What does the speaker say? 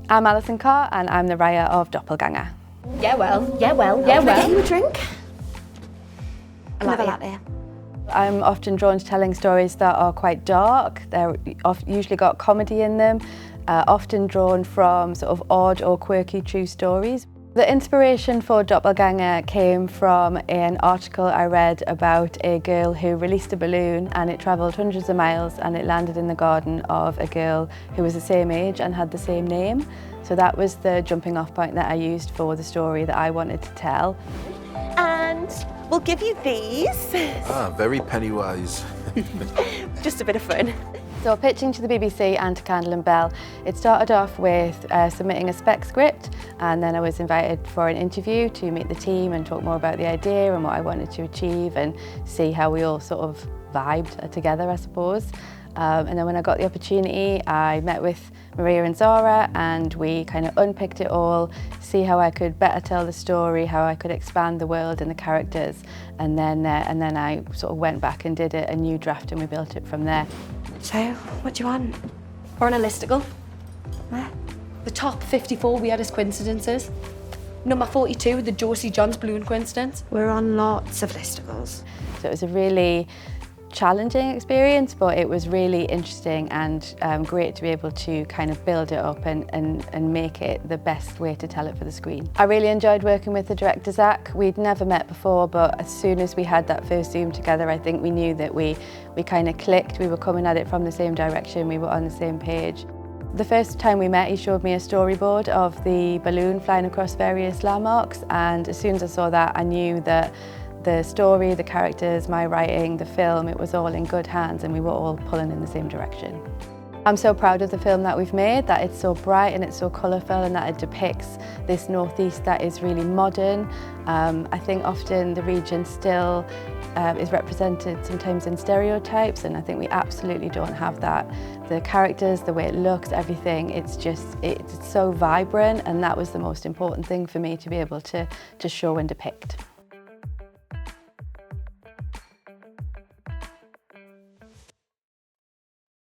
I'm Alison Carr and I'm the writer of Doppelganger. Yeah well. Can I get you a drink? Another latte. I'm often drawn to telling stories that are quite dark. They're usually got comedy in them, often drawn from sort of odd or quirky true stories. The inspiration for Doppelganger came from an article I read about a girl who released a balloon and it travelled hundreds of miles and it landed in the garden of a girl who was the same age and had the same name. So that was the jumping off point that I used for the story that I wanted to tell. And we'll give you these. Very penny-wise. Just a bit of fun. So pitching to the BBC and to Candle and Bell, it started off with submitting a spec script, and then I was invited for an interview to meet the team and talk more about the idea and what I wanted to achieve and see how we all sort of vibed together, I suppose. And then when I got the opportunity, I met with Maria and Zara and we kind of unpicked it all, see how I could better tell the story, how I could expand the world and the characters, and then I sort of went back and did a new draft and we built it from there. So, what do you want? We're on a listicle. Where? The top 54 weirdest coincidences. Number 42, the Josie Johns balloon coincidence. We're on lots of listicles. So it was a really challenging experience, but it was really interesting and great to be able to kind of build it up and make it the best way to tell it for the screen. I really enjoyed working with the director Zak. We'd never met before, but as soon as we had that first Zoom together, I think we knew that we kind of clicked. We were coming at it from the same direction, we were on the same page. The first time we met, he showed me a storyboard of the balloon flying across various landmarks, and as soon as I saw that, I knew that the story, the characters, my writing, the film, it was all in good hands and we were all pulling in the same direction. I'm so proud of the film that we've made, that it's so bright and it's so colourful and that it depicts this northeast that is really modern. I think often the region still is represented sometimes in stereotypes, and I think we absolutely don't have that. The characters, the way it looks, everything, it's so vibrant, and that was the most important thing for me to be able to show and depict.